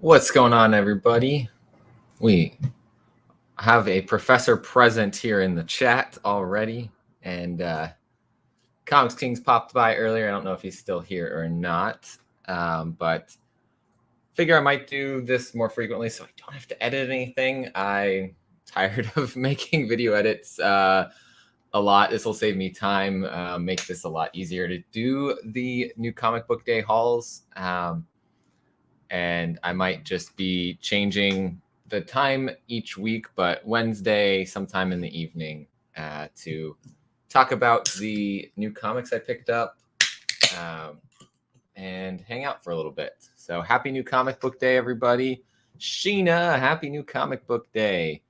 What's going on, everybody? We have a professor present here in the chat already, and Comics Kings popped by earlier. I don't know if he's still here or not, but figure I might do this more frequently so I don't have to edit anything. I'm tired of making video edits a lot. This will save me time, make this a lot easier to do the new comic book day hauls. And I might just be changing the time each week, but Wednesday, sometime in the evening, to talk about the new comics I picked up and hang out for a little bit. So happy new comic book day, everybody. Sheena, happy new comic book day.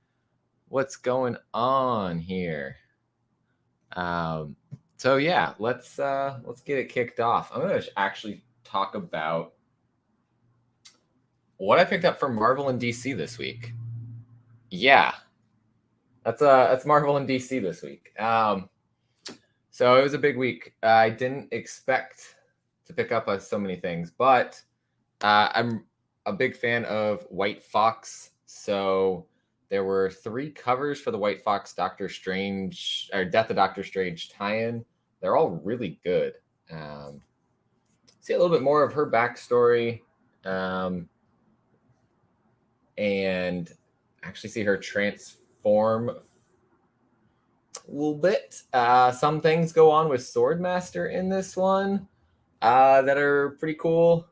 What's going on here? So yeah, let's get it kicked off. I'm gonna actually talk about what I picked up from Marvel and DC this week. Yeah, that's Marvel and DC this week. So it was a big week. I didn't expect to pick up so many things, but I'm a big fan of White Fox. So there were 3 covers for the White Fox Doctor Strange or Death of Doctor Strange tie-in. They're all really good. See a little bit more of her backstory. And actually see her transform a little bit. Some things go on with Swordmaster in this one that are pretty cool.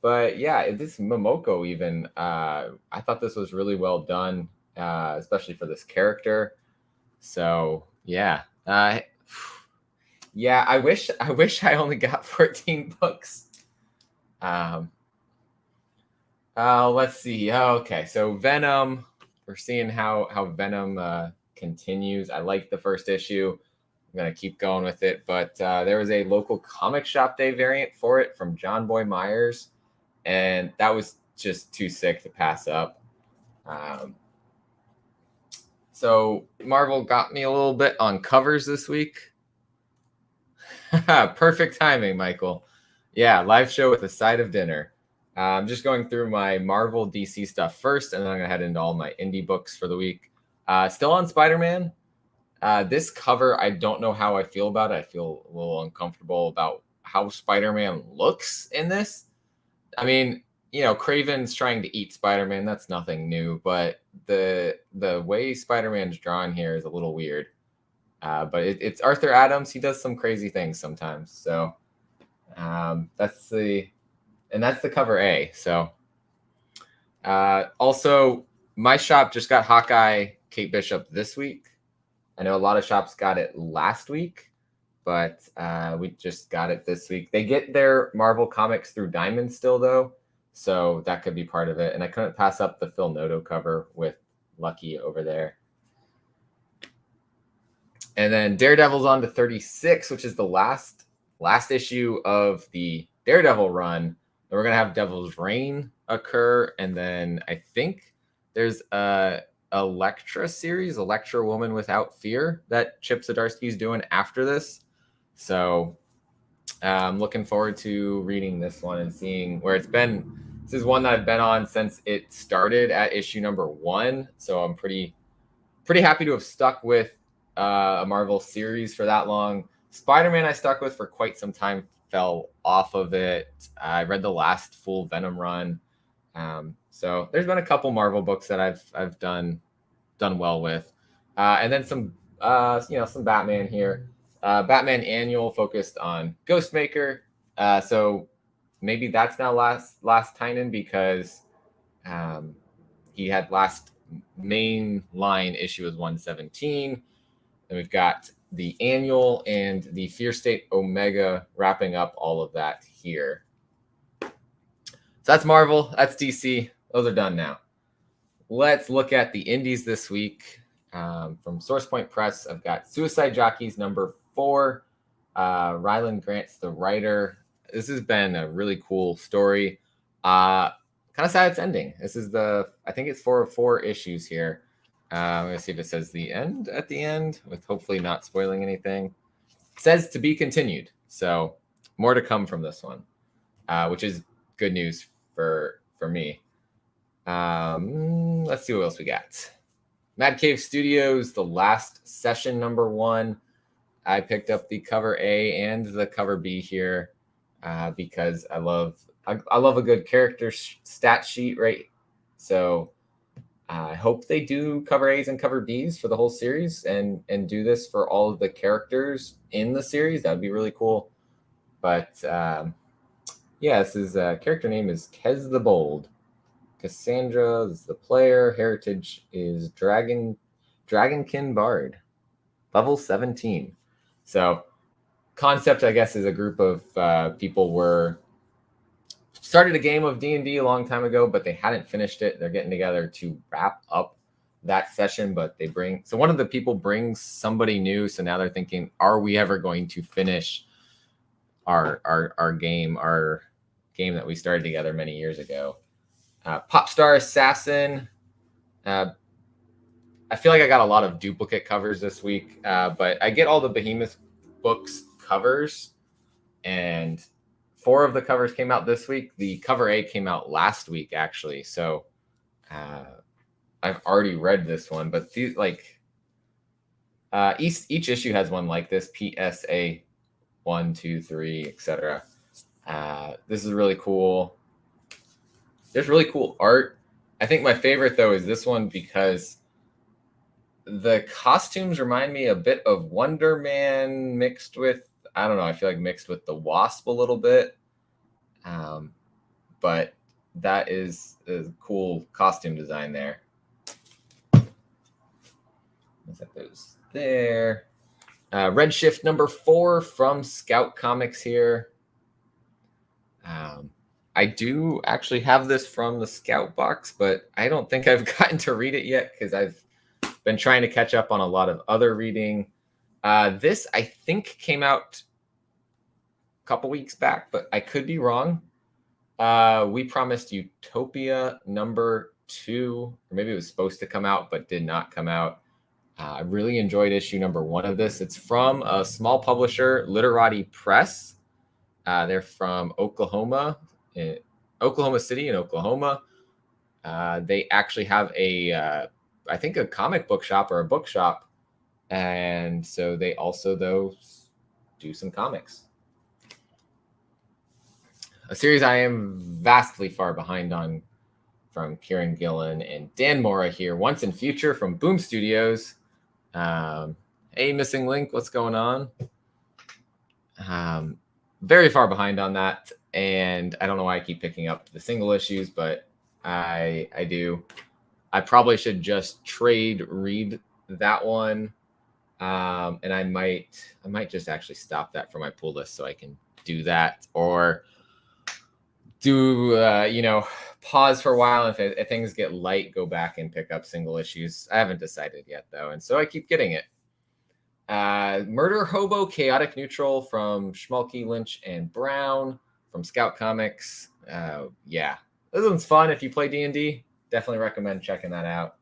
But yeah, this Momoko even, I thought this was really well done, especially for this character. So yeah. Yeah, I wish I only got 14 books. Let's see. Okay, so Venom. We're seeing how Venom continues. I like the first issue. I'm gonna keep going with it. But there was a local comic shop day variant for it from John Boy Myers, and that was just too sick to pass up. So Marvel got me a little bit on covers this week. Perfect timing, Michael. Yeah, live show with a side of dinner. I'm just going through my Marvel DC stuff first, and then I'm going to head into all my indie books for the week. Still on Spider-Man. This cover, I don't know how I feel about it. I feel a little uncomfortable about how Spider-Man looks in this. I mean, Craven's trying to eat Spider-Man. That's nothing new, but the way Spider-Man's drawn here is a little weird. But it's Arthur Adams. He does some crazy things sometimes. So that's the cover A. So also, my shop just got Hawkeye Kate Bishop this week. I know a lot of shops got it last week, but we just got it this week. They get their Marvel comics through Diamond still, though, so that could be part of it. And I couldn't pass up the Phil Noto cover with Lucky over there. And then Daredevil's on to 36, which is the last issue of the Daredevil run. And we're going to have Devil's Reign occur. And then I think there's a Elektra series, Elektra Woman Without Fear, that Chip Zdarsky's doing after this. So I'm looking forward to reading this one and seeing where it's been. This is one that I've been on since it started at issue number 1. So I'm pretty happy to have stuck with a Marvel series for that long. Spider-Man I stuck with for quite some time, fell off of it. I read the last full Venom run. So there's been a couple Marvel books that I've done well with. And then some Batman here. Batman Annual focused on Ghostmaker. So maybe that's now last Tynan because he had last main line issue was 117. And we've got the Annual and the Fear State Omega wrapping up all of that here. So that's Marvel. That's DC. Those are done now. Let's look at the indies this week. From Source Point Press, I've got Suicide Jockeys number 4. Ryland Grant's the writer. This has been a really cool story. Kind of sad it's ending. This is I think it's 4 of 4 issues here. I'm going to see if it says the end at the end, with hopefully not spoiling anything. It says to be continued. So more to come from this one, which is good news for me. Let's see what else we got. Mad Cave Studios, The Last Session #1. I picked up the cover A and the cover B here because I love a good character stat sheet, right? So I hope they do cover A's and cover B's for the whole series and do this for all of the characters in the series. That would be really cool. But yeah, this is character name is Kez the Bold. Cassandra is the player. Heritage is Dragonkin Bard, level 17. So concept, I guess, is a group of people started a game of D&D a long time ago, but they hadn't finished it. They're getting together to wrap up that session, but so one of the people brings somebody new. So now they're thinking, are we ever going to finish our game that we started together many years ago? Popstar Assassin. I feel like I got a lot of duplicate covers this week, but I get all the Behemoth books covers, and 4 of the covers came out this week. The cover A came out last week, actually. So I've already read this one, but each issue has one like this: PSA 1, 2, 3, etc. This is really cool. There's really cool art. I think my favorite though is this one because the costumes remind me a bit of Wonder Man mixed with, I don't know, I feel like mixed with the Wasp a little bit. But that is a cool costume design there. Let's set those there. Redshift #4 from Scout Comics here. I do actually have this from the Scout box, but I don't think I've gotten to read it yet because I've been trying to catch up on a lot of other reading. This, I think, came out a couple weeks back, but I could be wrong. We Promised Utopia #2, or maybe it was supposed to come out, but did not come out. I really enjoyed issue #1 of this. It's from a small publisher, Literati Press. They're from Oklahoma City in Oklahoma. They actually have I think a comic book shop or a bookshop. And so they also, though, do some comics. A series I am vastly far behind on from Kieran Gillen and Dan Mora here. Once and Future from Boom Studios. Hey, Missing Link, what's going on? Very far behind on that. And I don't know why I keep picking up the single issues, but I do. I probably should just read that one. And I might just actually stop that for my pull list so I can do that, or do pause for a while. If things get light, go back and pick up single issues. I haven't decided yet though, and so I keep getting it. Murder Hobo Chaotic Neutral from Schmalke, Lynch, and Brown from Scout Comics. Yeah, this one's fun. If you play D&D, definitely recommend checking that out.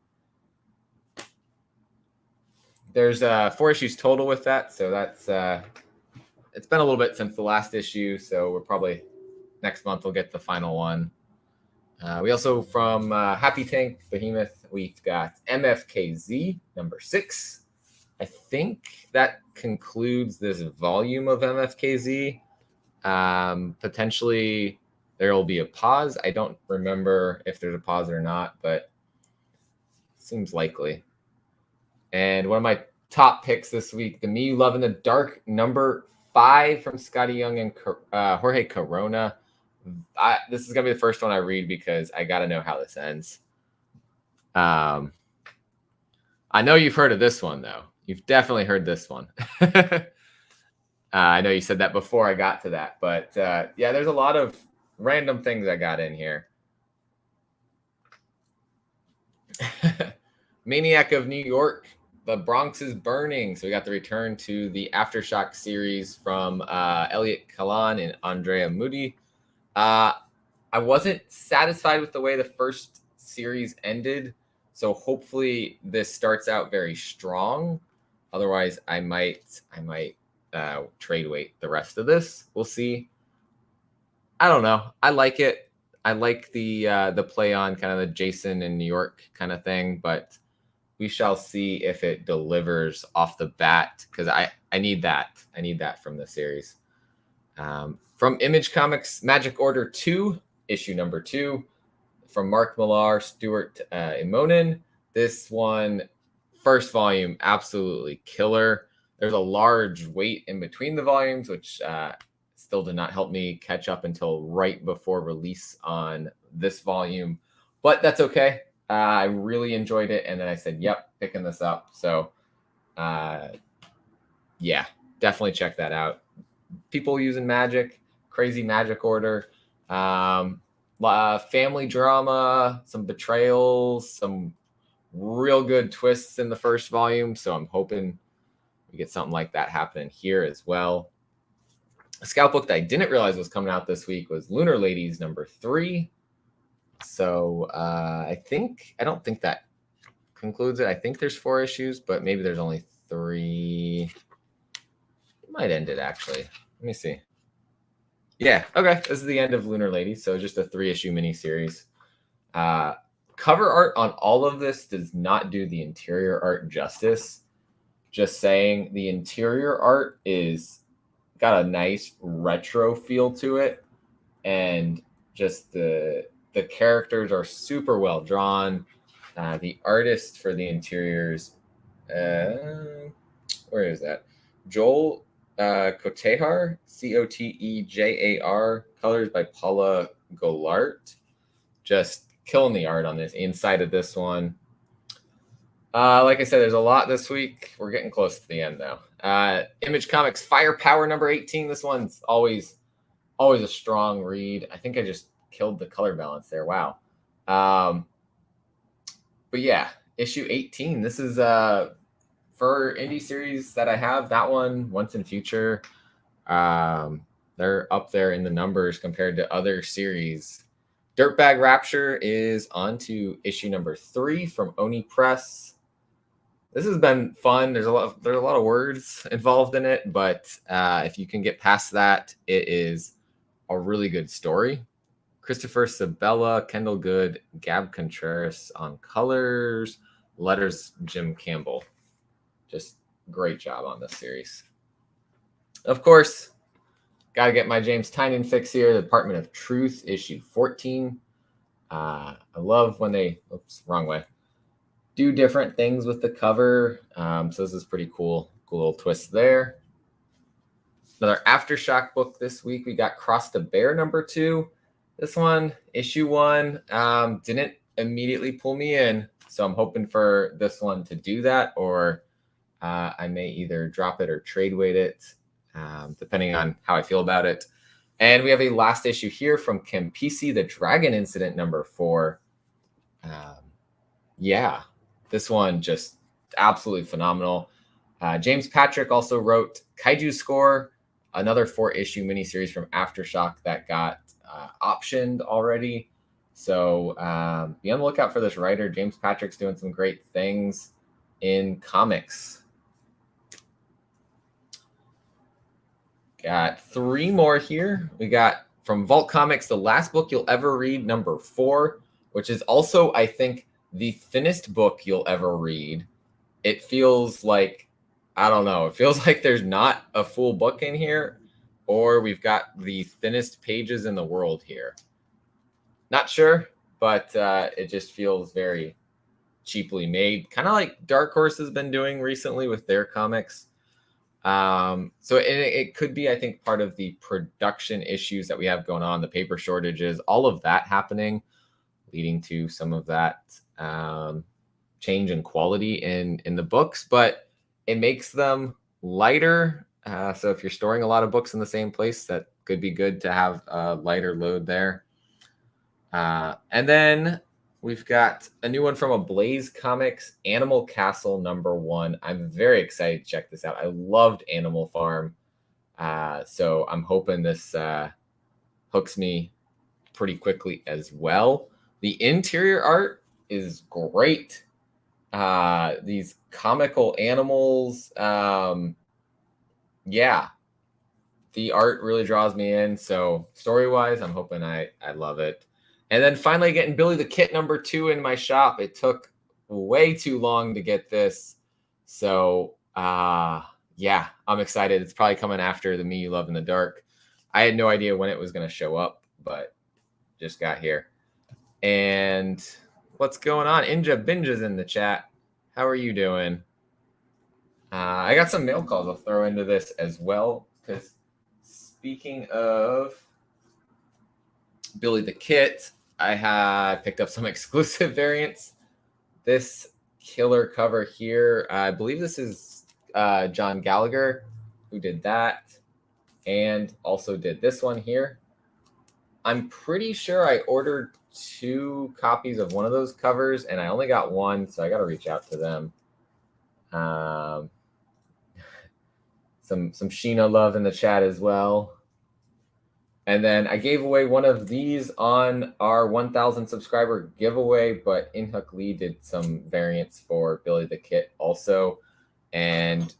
There's 4 issues total with that, so that's it's been a little bit since the last issue, so we're probably next month we'll get the final one. We also, from Happy Tank Behemoth, we've got MFKZ #6. I think that concludes this volume of MFKZ. Potentially there will be a pause. I don't remember if there's a pause or not, but it seems likely. And one of my top picks this week, The Me You Love in the Dark #5 from Scotty Young and Jorge Corona. This is going to be the first one I read because I got to know how this ends. I know you've heard of this one, though. You've definitely heard this one. I know you said that before I got to that. But yeah, there's a lot of random things I got in here. Maniac of New York. The Bronx is Burning. So we got the return to the Aftershock series from Elliot Kalan and Andrea Moody. I wasn't satisfied with the way the first series ended, so hopefully this starts out very strong. Otherwise, I might trade weight the rest of this. We'll see. I don't know. I like it. I like the play on kind of the Jason in New York kind of thing, but we shall see if it delivers off the bat, because I need that. I need that from the series. From Image Comics, Magic Order 2, issue number 2, from Mark Millar, Stuart Immonen. This one, first volume, absolutely killer. There's a large wait in between the volumes, which still did not help me catch up until right before release on this volume. But that's okay. I really enjoyed it. And then I said, yep, picking this up. So, yeah, definitely check that out. People using magic, crazy magic order, family drama, some betrayals, some real good twists in the first volume. So I'm hoping we get something like that happening here as well. A scout book that I didn't realize was coming out this week was Lunar Ladies number 3. So I don't think that concludes it. I think there's 4 issues, but maybe there's only 3. It might end it, actually. Let me see. Yeah, okay. This is the end of Lunar Ladies, so just a 3-issue miniseries. Cover art on all of this does not do the interior art justice. Just saying, the interior art is got a nice retro feel to it, and just the characters are super well drawn. The artist for the interiors, where is that? Joel Cotejar, Cotejar, colors by Paula Golart. Just killing the art on this inside of this one. Like I said, there's a lot this week. We're getting close to the end now. Image Comics Firepower number 18. This one's always a strong read. I think I just killed the color balance there. Wow. But yeah, issue 18. This is for indie series that I have. That one, Once and Future. They're up there in the numbers compared to other series. Dirtbag Rapture is on to issue number 3 from Oni Press. This has been fun. There's a lot of words involved in it, but if you can get past that, it is a really good story. Christopher Sabella, Kendall Good, Gab Contreras on colors, letters Jim Campbell. Just great job on this series. Of course, got to get my James Tynion fix here. The Department of Truth, issue 14. I love when they, wrong way, do different things with the cover. So this is pretty cool. Cool little twist there. Another Aftershock book this week. We got Cross the Bear number 2. This one, issue 1, didn't immediately pull me in. So I'm hoping for this one to do that, or I may either drop it or trade weight it, depending on how I feel about it. And we have a last issue here from Kempisi, The Dragon Incident number 4. Yeah, this one just absolutely phenomenal. James Patrick also wrote Kaiju Score, another 4-issue miniseries from Aftershock that got optioned already. So be on the lookout for this writer. James Patrick's doing some great things in comics. Got 3 more here. We got from Vault Comics, The Last Book You'll Ever Read, number 4, which is also, I think, the thinnest book you'll ever read. It feels like, I don't know, it feels like there's not a full book in here, or we've got the thinnest pages in the world here. Not sure, but it just feels very cheaply made, kind of like Dark Horse has been doing recently with their comics. So it could be, I think, part of the production issues that we have going on, the paper shortages, all of that happening, leading to some of that change in quality in the books, but it makes them lighter. So if you're storing a lot of books in the same place, that could be good to have a lighter load there. And then we've got a new one from Ablaze Comics, Animal Castle number 1. I'm very excited to check this out. I loved Animal Farm. So I'm hoping this hooks me pretty quickly as well. The interior art is great. These comical animals. Yeah. The art really draws me in. So story-wise, I'm hoping I love it. And then finally getting Billy the Kid #2 in my shop. It took way too long to get this. So, yeah, I'm excited. It's probably coming after the Me You Love in the Dark. I had no idea when it was going to show up, but just got here. And what's going on? Inja Binja's in the chat. How are you doing? I got some mail calls I'll throw into this as well, because speaking of Billy the Kid, I picked up some exclusive variants. This killer cover here, I believe this is John Gallagher who did that, and also did this one here. I'm pretty sure I ordered 2 copies of one of those covers, and I only got one, so I got to reach out to them. Some Sheena love in the chat as well. And then I gave away one of these on our 1,000 subscriber giveaway, but Inhook Lee did some variants for Billy the Kid also. And,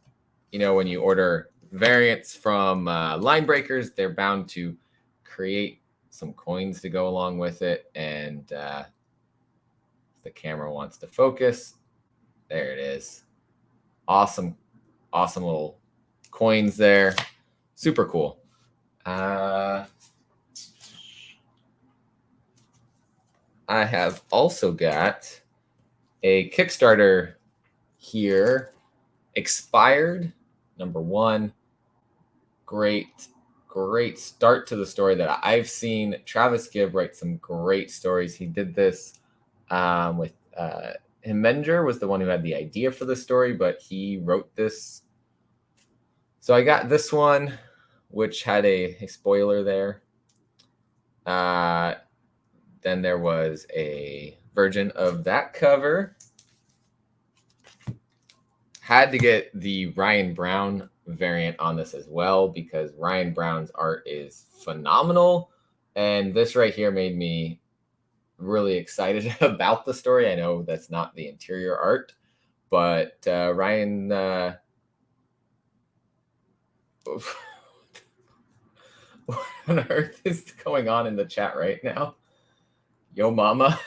you know, when you order variants from line breakers, they're bound to create some coins to go along with it. And if the camera wants to focus, there it is. Awesome little coins there. Super cool. I have also got a Kickstarter here, Expired, #1. Great start to the story that I've seen. Travis Gibb write some great stories. He did this with Heminger was the one who had the idea for the story, but he wrote this. So I got this one, which had a spoiler there. Then there was a version of that cover. Had to get the Ryan Brown variant on this as well, because Ryan Brown's art is phenomenal. And this right here made me really excited about the story. I know that's not the interior art, but Ryan... what on earth is going on in the chat right now? Yo mama.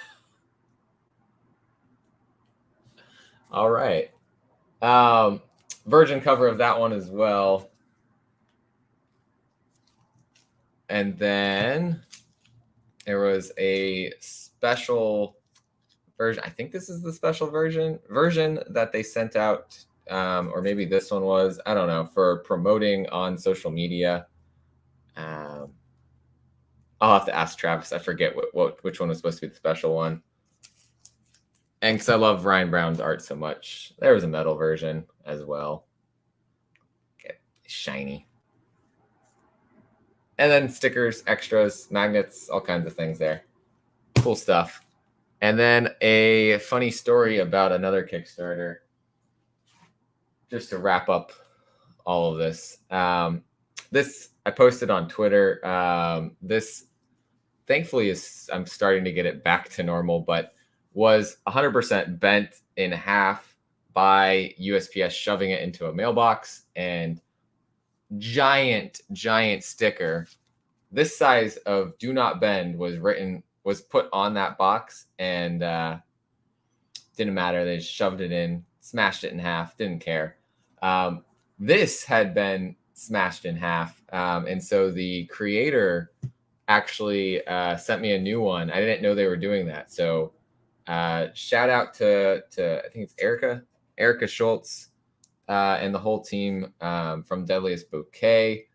All right. Version cover of that one as well. And then there was a special version. I think this is the special version that they sent out, or maybe this one was, I don't know, for promoting on social media. I'll have to ask Travis. I forget which one was supposed to be the special one. And because I love Ryan Brown's art so much, there was a metal version as well. Okay, shiny. And then stickers, extras, magnets, all kinds of things there. Cool stuff. And then a funny story about another Kickstarter, just to wrap up all of this. This I posted on Twitter. This thankfully I'm starting to get it back to normal, but was 100% bent in half by USPS shoving it into a mailbox, and giant sticker this size of "Do Not Bend" was put on that box, and didn't matter. They just shoved it in, smashed it in half, didn't care. This had been smashed in half, and so the creator actually sent me a new one. I didn't know they were doing that, so shout out to I think it's Erica Schultz and the whole team from Deadliest Bouquet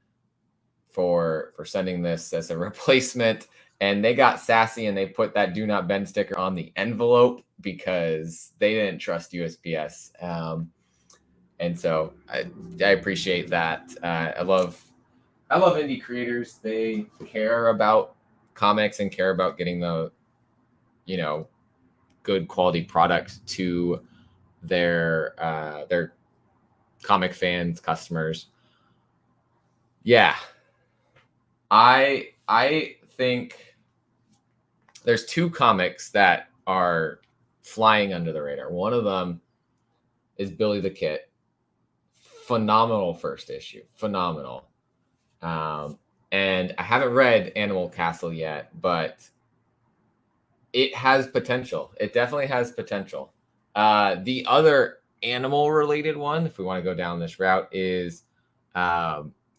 for sending this as a replacement. And they got sassy and they put that "Do Not Bend" sticker on the envelope because they didn't trust USPS. And so I appreciate that. I love indie creators. They care about comics and care about getting the, good quality product to their comic fans, customers. Yeah. I think there's 2 comics that are flying under the radar. One of them is Billy the Kid. Phenomenal first issue. Phenomenal. And I haven't read Animal Castle yet, but it has potential. It definitely has potential. The other animal related one, if we want to go down this route, is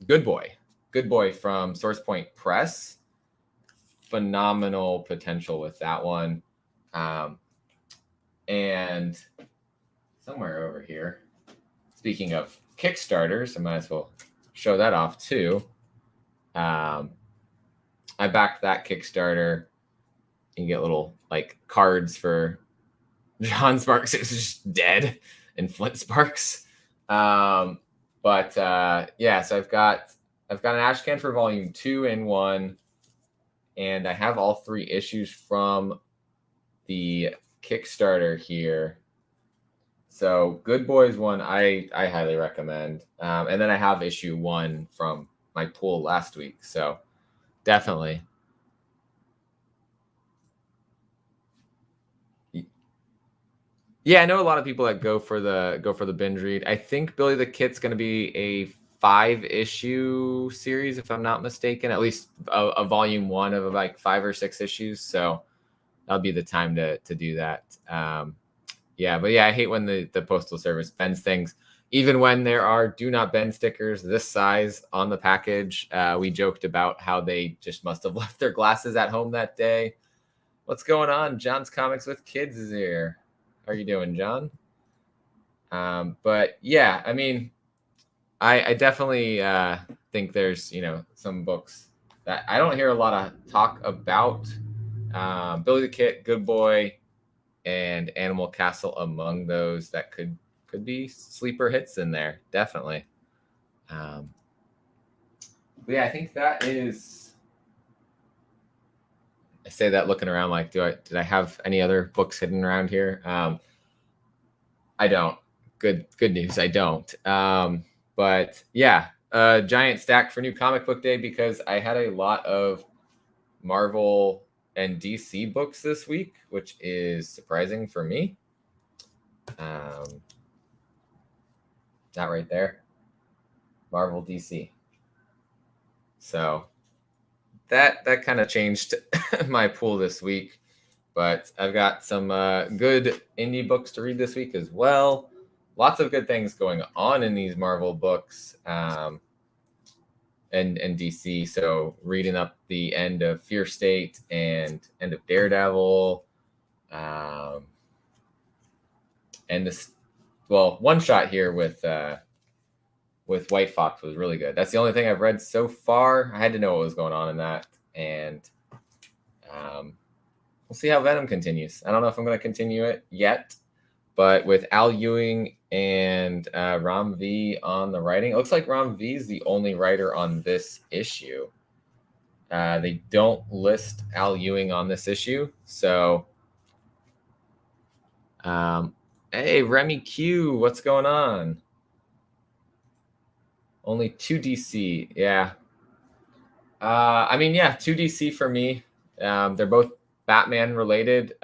Good Boy. Good Boy from Source Point Press. Phenomenal potential with that one. And somewhere over here, speaking of Kickstarters, I might as well show that off too. I backed that Kickstarter. You get little like cards for John Sparks. It's just dead and Flint Sparks. Yeah, so I've got an Ash Can for Volume 2 and 1, and I have all 3 issues from the Kickstarter here. So Good Boys one I highly recommend. And then I have issue 1 from my pool last week. So definitely. Yeah, I know a lot of people that go for the binge read. I think Billy the Kit's going to be a 5-issue series, if I'm not mistaken. At least a volume 1 of like 5 or 6 issues. So that'll be the time to do that. I hate when the Postal Service bends things, even when there are do not bend stickers this size on the package. We joked about how they just must have left their glasses at home that day. What's going on? John's Comics with Kids is here. How are you doing, John? But yeah, I mean, I definitely think there's, some books that I don't hear a lot of talk about. Billy the Kid, Good Boy, and Animal Castle among those that could be sleeper hits in there, definitely. I think that is. I say that looking around like, did I have any other books hidden around here? I don't. Good news, I don't. But yeah, a giant stack for New Comic Book Day because I had a lot of Marvel and DC books this week, which is surprising for me. That right there, Marvel DC. So that kind of changed my pool this week, but I've got some good indie books to read this week as well. Lots of good things going on in these Marvel books and DC. So reading up the end of Fear State and end of Daredevil, and this, one shot here with White Fox was really good. That's the only thing I've read so far. I had to know what was going on in that, and we'll see how Venom continues. I don't know if I'm going to continue it yet, but with Al Ewing and Ram V on the writing, it looks like Ram V is the only writer on this issue. They don't list Al Ewing on this issue, so hey, Remy Q, what's going on? Only 2 DC, yeah. 2 DC for me. They're both Batman related.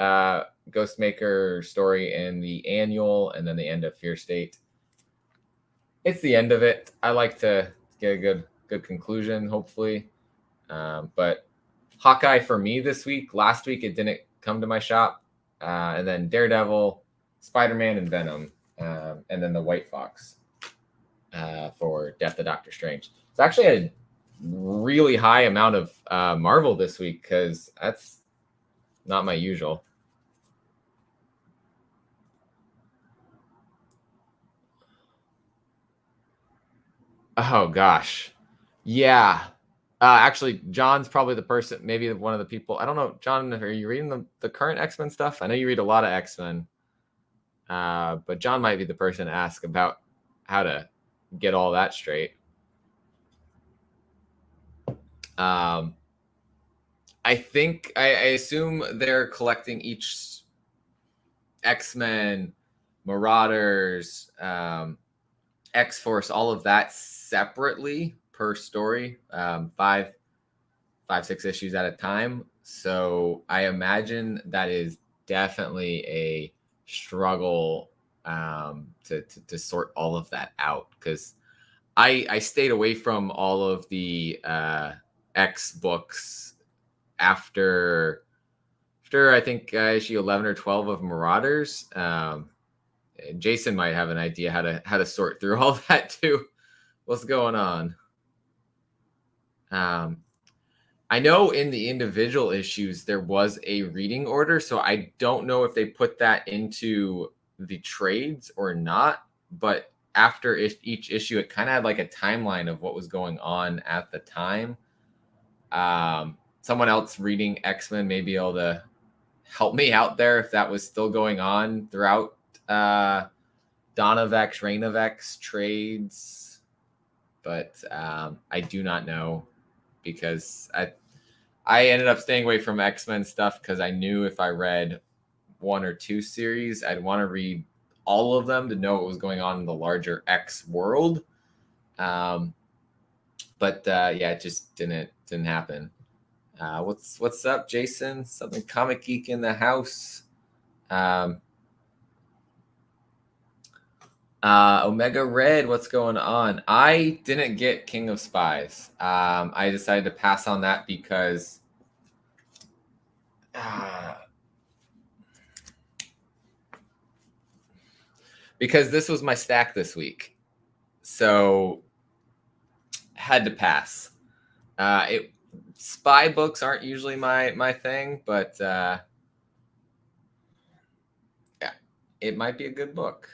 Ghostmaker story in the annual, and then the end of Fear State. It's the end of it. I like to get a good conclusion, hopefully. But Hawkeye for me this week. Last week it didn't come to my shop. And then Daredevil, Spider-Man, and Venom, and then the White Fox for Death of Doctor Strange. It's actually a really high amount of Marvel this week because that's not my usual. Oh gosh, yeah. Actually, John's probably the person, maybe one of the people. I don't know, John. Are you reading the current X-Men stuff? I know you read a lot of X-Men, but John might be the person to ask about how to get all that straight. I think I assume they're collecting each X-Men, Marauders, X-Force, all of that separately per story, 5, 6 issues at a time. So I imagine that is definitely a struggle to sort all of that out, because I stayed away from all of the X books after after I think issue 11 or 12 of Marauders. Jason might have an idea how to sort through all that too. What's going on? I know in the individual issues there was a reading order, so I don't know if they put that into the trades or not. But after each issue, it kind of had like a timeline of what was going on at the time. Someone else reading X-Men may be able to help me out there if that was still going on throughout Dawn of X, Reign of X trades. But I do not know, because I ended up staying away from X-Men stuff because I knew if I read 1 or 2 series, I'd want to read all of them to know what was going on in the larger X world. But yeah, it just didn't happen. What's up, Jason? Something Comic Geek in the house. Omega Red, what's going on? I didn't get King of Spies. I decided to pass on that because this was my stack this week, so had to pass. Spy books aren't usually my thing, but yeah, it might be a good book.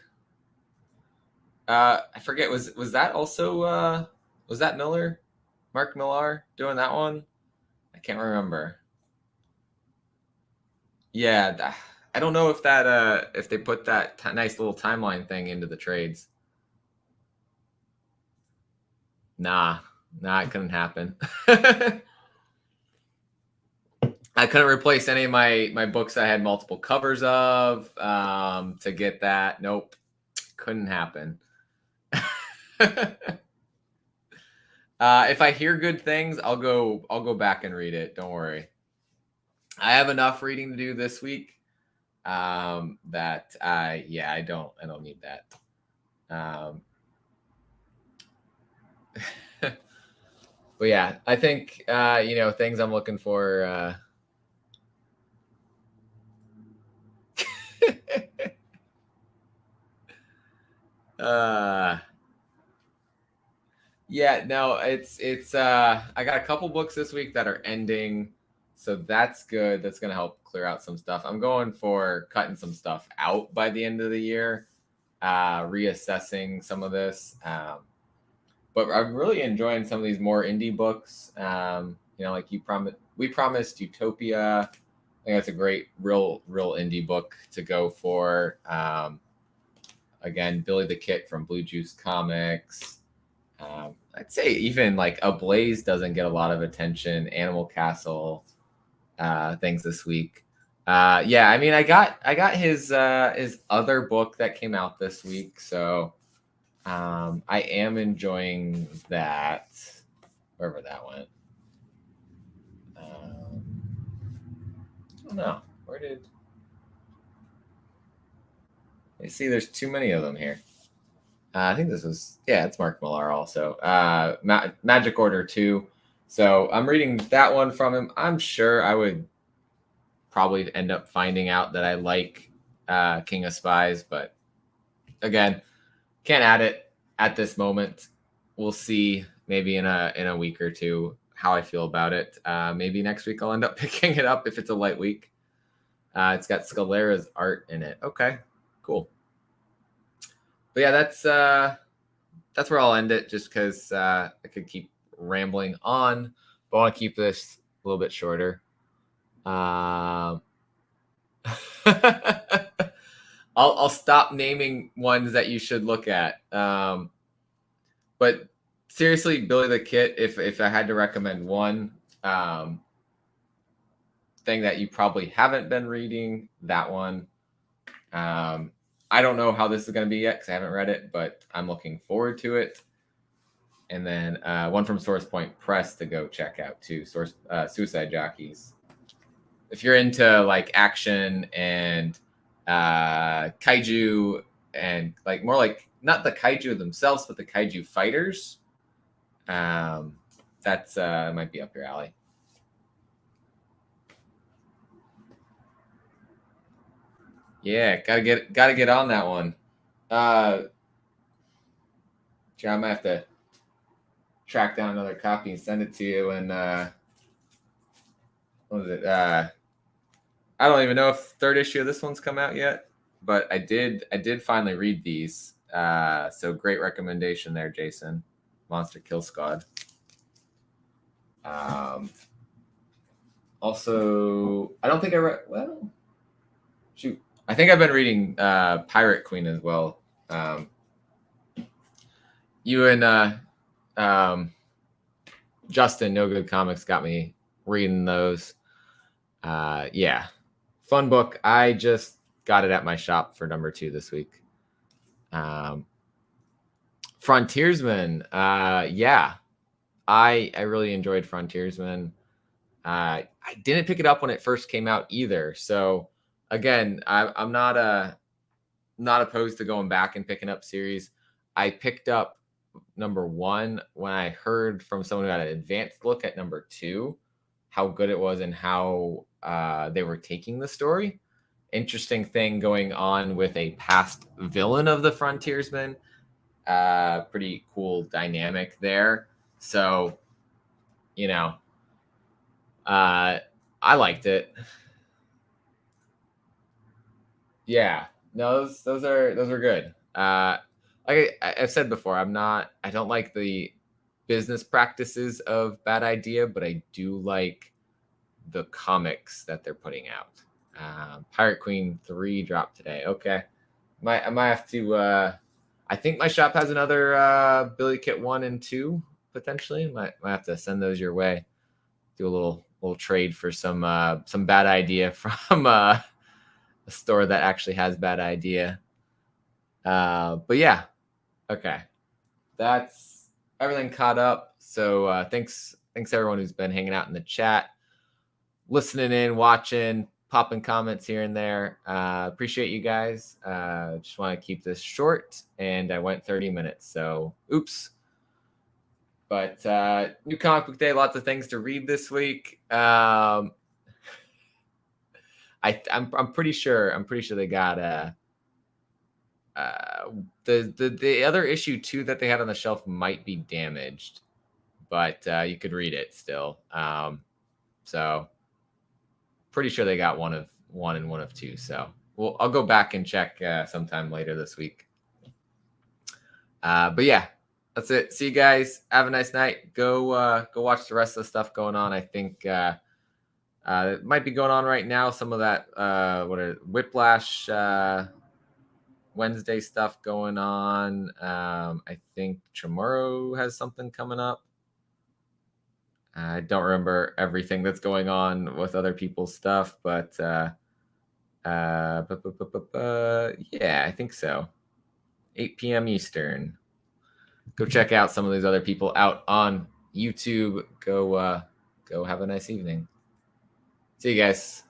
I forget, was that also was that Miller, Mark Millar doing that one? I can't remember. Yeah, I don't know if that if they put that nice little timeline thing into the trades. Nah, it couldn't happen. I couldn't replace any of my books I had multiple covers of to get that. Nope, couldn't happen. If I hear good things, I'll go back and read it. Don't worry. I have enough reading to do this week that I don't need that. But yeah, I think things I'm looking for. Yeah, no, it's I got a couple books this week that are ending, so that's good. That's gonna help clear out some stuff. I'm going for cutting some stuff out by the end of the year, reassessing some of this. But I'm really enjoying some of these more indie books. Like we promised Utopia. I think that's a great real indie book to go for. Again, Billy the Kid from Blue Juice Comics. I'd say even like Ablaze doesn't get a lot of attention. Animal Castle things this week. Yeah, I mean, I got his other book that came out this week, so I am enjoying that. Wherever that went. I don't know. Where did? You see, there's too many of them here. I think this was, it's Mark Millar also. Magic Order 2. So I'm reading that one from him. I'm sure I would probably end up finding out that I like King of Spies, but again, can't add it at this moment. We'll see maybe in a week or two how I feel about it. Maybe next week I'll end up picking it up if it's a light week. It's got Scalera's art in it. Okay, cool. But yeah, that's where I'll end it, just because I could keep rambling on, but I want to keep this a little bit shorter. I'll stop naming ones that you should look at. But seriously, Billy the Kid, if I had to recommend one thing that you probably haven't been reading, that one. I don't know how this is going to be yet because I haven't read it, but I'm looking forward to it. And then one from Source Point Press to go check out too. Suicide Jockeys. If you're into like action and kaiju and like more like not the kaiju themselves, but the kaiju fighters, that's might be up your alley. Yeah, gotta get on that one. John, I might have to track down another copy and send it to you. And what was it? I don't even know if third issue of this one's come out yet, but I did finally read these. So great recommendation there, Jason. Monster Kill Squad. Also, I don't think I read. Well, shoot, I think I've been reading Pirate Queen as well. You and Justin, No Good Comics, got me reading those. Yeah, fun book. I just got it at my shop for number 2 this week. Frontiersman. Yeah, I really enjoyed Frontiersman. I didn't pick it up when it first came out either. So again, I'm not opposed to going back and picking up series. I picked up number 1 when I heard from someone who had an advanced look at number 2, how good it was and how they were taking the story. Interesting thing going on with a past villain of the Frontiersman. Pretty cool dynamic there. So, you know, I liked it. Yeah, no, those are good. Like I've said before, I don't like the business practices of Bad Idea, but I do like the comics that they're putting out. Pirate Queen 3 dropped today. Okay, I might have to. I think my shop has another Billy Kit 1 and 2 potentially. Might have to send those your way. Do a little trade for some Bad Idea from a store that actually has Bad Idea. But yeah, okay, that's everything caught up. So thanks everyone who's been hanging out in the chat, listening in, watching, popping comments here and there. Appreciate you guys. Just want to keep this short, and I went 30 minutes, so oops. But new comic book day, lots of things to read this week. I'm pretty sure they got the other issue 2 that they had on the shelf might be damaged, but you could read it still. So pretty sure they got one and one of 2. So I'll go back and check sometime later this week. But yeah, that's it. See you guys. Have a nice night. Go watch the rest of the stuff going on. I think it might be going on right now. Some of that Whiplash Wednesday stuff going on. I think Chamorro has something coming up. I don't remember everything that's going on with other people's stuff, but yeah, I think so. 8 p.m. Eastern. Go check out some of these other people out on YouTube. Go have a nice evening. See you guys.